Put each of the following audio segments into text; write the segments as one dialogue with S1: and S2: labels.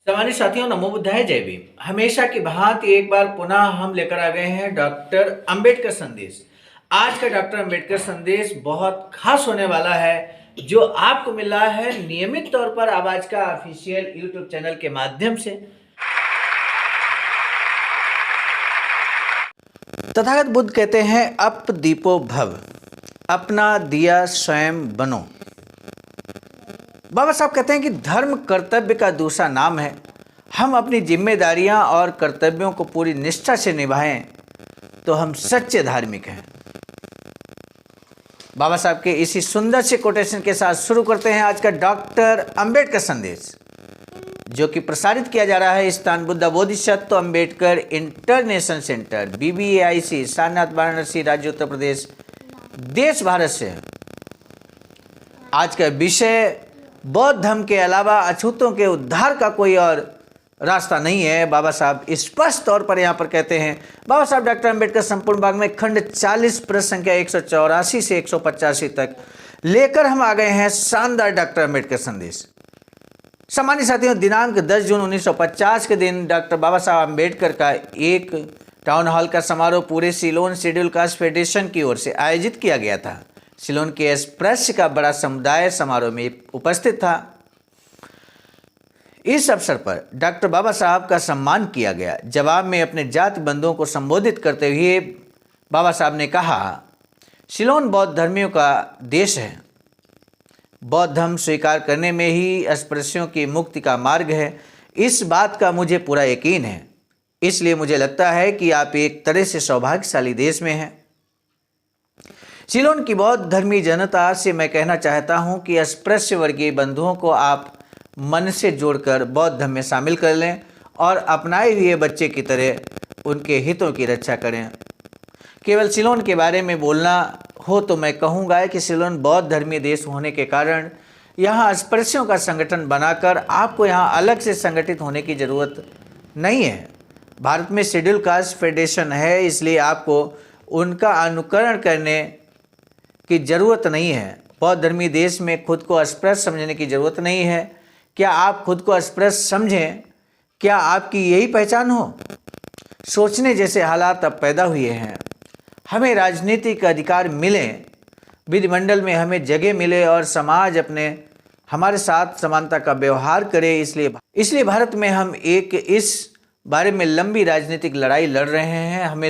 S1: सम्मानित साथियों, नमो बुद्धाय, जय भीम। हमेशा की भांति एक बार पुनः हम लेकर आ गए हैं डॉक्टर अंबेडकर संदेश। आज का डॉक्टर अंबेडकर संदेश बहुत खास होने वाला है, जो आपको मिल रहा है नियमित तौर पर आवाज का ऑफिशियल यूट्यूब चैनल के माध्यम से। तथागत बुद्ध कहते हैं, अप दीपो भव, अपना दिया स्वयं बनो। बाबा साहब कहते हैं कि धर्म कर्तव्य का दूसरा नाम है। हम अपनी जिम्मेदारियां और कर्तव्यों को पूरी निष्ठा से निभाएं तो हम सच्चे धार्मिक हैं। बाबा साहब के इसी सुंदर से कोटेशन के साथ शुरू करते हैं आज का डॉक्टर अंबेडकर संदेश, जो कि प्रसारित किया जा रहा है स्थान Buddha Bodhisattva Ambedkar international centre, BBAIC, Sarnath, Varanasi, राज्य उत्तर प्रदेश, देश भारत से है। आज का विषय बौद्ध धर्म के अलावा अछूतों के उद्धार का कोई और रास्ता नहीं है। बाबा साहब स्पष्ट तौर पर यहाँ पर कहते हैं। बाबा साहब डॉक्टर अंबेडकर संपूर्ण भाग में खंड 40 प्रश्न संख्या 184 से 185 तक लेकर हम आ गए हैं शानदार डॉक्टर अंबेडकर संदेश। सम्मानित साथियों, दिनांक 10 जून 1950 के दिन डॉक्टर बाबा साहब अंबेडकर का एक टाउन हॉल का समारोह पूरे सिलोन शेड्यूल कास्ट फेडरेशन की ओर से आयोजित किया गया था। सिलोन के एक्सप्रेस का बड़ा समुदाय समारोह में उपस्थित था। इस अवसर पर डॉक्टर बाबा साहब का सम्मान किया गया। जवाब में अपने जाति बंधुओं को संबोधित करते हुए बाबा साहब ने कहा, सिलोन बौद्ध धर्मियों का देश है। बौद्ध धर्म स्वीकार करने में ही अस्पृश्यों की मुक्ति का मार्ग है। इस बात का मुझे पूरा यकीन है। इसलिए मुझे लगता है कि आप एक तरह से सौभाग्यशाली देश में हैं। सिलोन की बौद्ध धर्मी जनता से मैं कहना चाहता हूं कि अस्पृश्य वर्गीय बंधुओं को आप मन से जोड़कर बौद्ध धर्म में शामिल कर लें और अपनाए हुए बच्चे की तरह उनके हितों की रक्षा करें। केवल सिलोन के बारे में बोलना हो तो मैं कहूँगा कि सिलोन बौद्ध धर्मी देश होने के कारण यहाँ अस्पृश्यों का संगठन बनाकर आपको यहाँ अलग से संगठित होने की ज़रूरत नहीं है। भारत में शेड्यूल कास्ट फेडरेशन है, इसलिए आपको उनका अनुकरण करने की ज़रूरत नहीं है। बौद्ध धर्मी देश में खुद को अस्पृश्य समझने की ज़रूरत नहीं है। क्या आप खुद को अस्पृश्य समझें? क्या आपकी यही पहचान हो? सोचने जैसे हालात अब पैदा हुए हैं। हमें राजनीतिक अधिकार मिले, विधिमंडल में हमें जगह मिले और समाज हमारे साथ समानता का व्यवहार करे। इसलिए भारत में हम इस बारे में लंबी राजनीतिक लड़ाई लड़ रहे हैं। हमें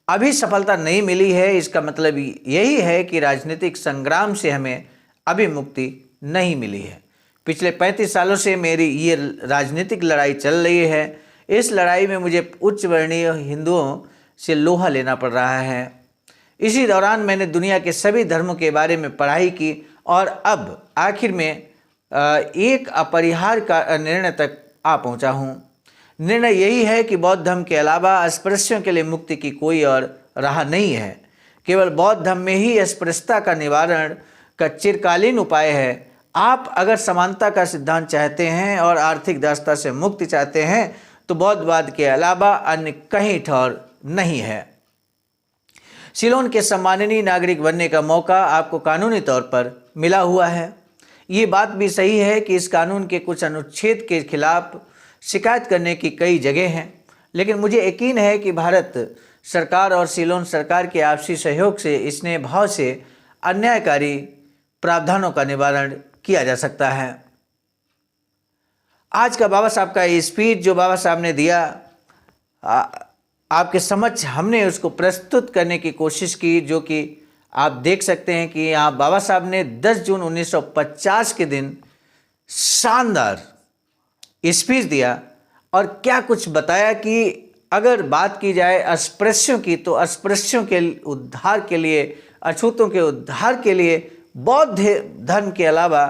S1: अभी सफलता नहीं मिली है। इसका मतलब यही है कि राजनीतिक संग्राम से हमें अभी मुक्ति नहीं मिली है। पिछले 35 सालों से मेरी ये राजनीतिक लड़ाई चल रही है। इस लड़ाई में मुझे उच्च वर्णीय हिंदुओं से लोहा लेना पड़ रहा है। इसी दौरान मैंने दुनिया के सभी धर्मों के बारे में पढ़ाई की और अब आखिर में एक अपरिहार्य का निर्णय तक आ पहुंचा हूं। निर्णय यही है कि बौद्ध धर्म के अलावा अस्पृश्यों के लिए मुक्ति की कोई और राह नहीं है। केवल बौद्ध धर्म में ही अस्पृश्यता का निवारण का चिरकालीन उपाय है। आप अगर समानता का सिद्धांत चाहते हैं और आर्थिक दासता से मुक्ति चाहते हैं तो बौद्धवाद के अलावा अन्य कहीं ठौर नहीं है। सिलोन के सम्माननीय नागरिक बनने का मौका आपको कानूनी तौर पर मिला हुआ है। ये बात भी सही है कि इस कानून के कुछ अनुच्छेद के खिलाफ शिकायत करने की कई जगह हैं, लेकिन मुझे यकीन है कि भारत सरकार और सिलोन सरकार के आपसी सहयोग से स्नेह भाव से अन्यायकारी प्रावधानों का निवारण किया जा सकता है। आज का बाबा साहब का ये स्पीच जो बाबा साहब ने दिया, आपके समक्ष हमने उसको प्रस्तुत करने की कोशिश की, जो कि आप देख सकते हैं कि यहाँ बाबा साहब ने 10 जून 1950 के दिन शानदार स्पीच दिया और क्या कुछ बताया कि अगर बात की जाए अस्पृश्यों की, तो अस्पृश्यों के उद्धार के लिए, अछूतों के उद्धार के लिए बौद्ध धर्म के अलावा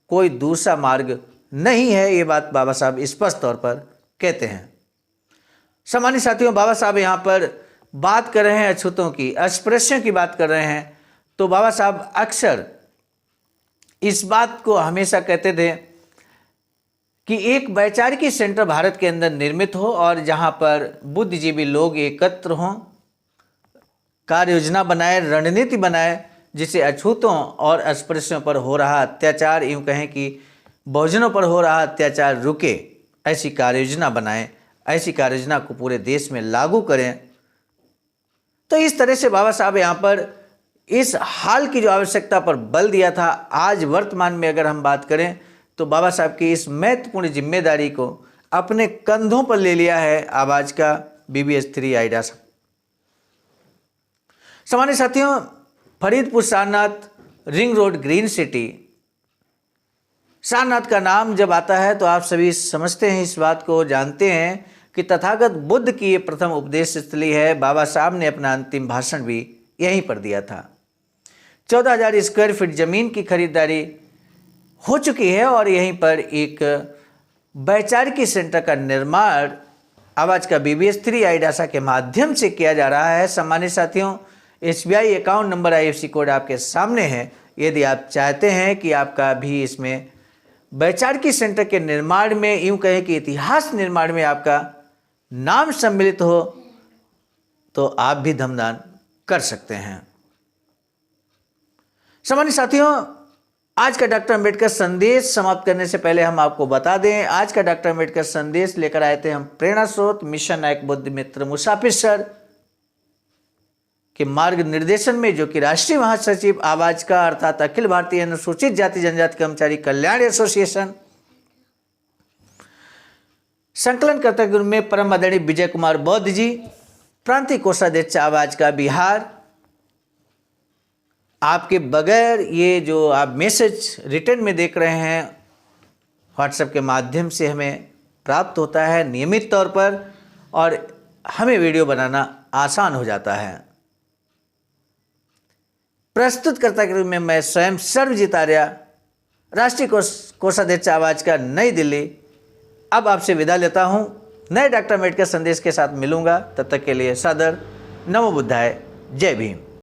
S1: कोई दूसरा मार्ग नहीं है। ये बात बाबा साहब स्पष्ट तौर पर कहते हैं। सम्मानित साथियों, बाबा साहब यहाँ पर बात कर रहे हैं अछूतों की, अस्पृश्यों की बात कर रहे हैं। तो बाबा साहब अक्सर इस बात को हमेशा कहते थे कि एक वैचारिक सेंटर भारत के अंदर निर्मित हो और जहाँ पर बुद्धिजीवी लोग एकत्र हों, कार्य योजना बनाए, रणनीति बनाए, जिससे अछूतों और अस्पृश्यों पर हो रहा अत्याचार, यूँ कहें कि बहुजनों पर हो रहा अत्याचार रुके। ऐसी कार्य योजना बनाएं, ऐसी कार्य योजना को पूरे देश में लागू करें। तो इस तरह से बाबा साहब यहाँ पर इस हाल की जो आवश्यकता पर बल दिया था, आज वर्तमान में अगर हम बात करें तो बाबा साहब की इस महत्वपूर्ण जिम्मेदारी को अपने कंधों पर ले लिया है आवाज का BBS-3 आईडासा। सामान्य साथियों, Faridpur Sarnath ring road green city, Sarnath का नाम जब आता है तो आप सभी समझते हैं, इस बात को जानते हैं कि तथागत बुद्ध की ये प्रथम उपदेश स्थली है। बाबा साहब ने अपना अंतिम भाषण भी यहीं पर दिया था। 14,000 स्क्वायर फीट जमीन की खरीदारी हो चुकी है और यहीं पर एक वैचारिकी सेंटर का निर्माण आवाज का BBS-3 आईडासा के माध्यम से किया जा रहा है। सम्मानित साथियों, SBI account number IFSC code आपके सामने है। यदि आप चाहते हैं कि आपका भी इसमें वैचारिकी सेंटर के निर्माण में, यूं कहें कि इतिहास निर्माण में आपका नाम सम्मिलित हो, तो आप भी धमदान कर सकते हैं। सम्मानित साथियों, आज का डॉक्टर अंबेडकर संदेश समाप्त करने से पहले हम आपको बता दें, आज का डॉक्टर अंबेडकर संदेश लेकर आए थे हम प्रेरणा स्रोत मिशन नायक बुद्ध मित्र मुसाफिर सर के मार्ग निर्देशन में, जो कि राष्ट्रीय महासचिव आवाज का अर्थात अखिल भारतीय अनुसूचित जाति जनजाति कर्मचारी कल्याण एसोसिएशन, संकलनकर्ता के रूप में परम आदरणीय विजय कुमार बौद्ध जी, प्रांतीय कोषाध्यक्ष आवाज का बिहार। आपके बगैर ये जो आप मैसेज रिटर्न में देख रहे हैं व्हाट्सएप के माध्यम से हमें प्राप्त होता है नियमित तौर पर, और हमें वीडियो बनाना आसान हो जाता है। प्रस्तुतकर्ता के रूप में मैं स्वयं सर्वजीत आर्या, राष्ट्रीय कोषाध्यक्ष आवाज का नई दिल्ली, अब आपसे विदा लेता हूं। नए डॉक्टर अम्बेडकर संदेश के साथ मिलूंगा, तब तक के लिए सादर नमो बुद्धाय, जय भीम।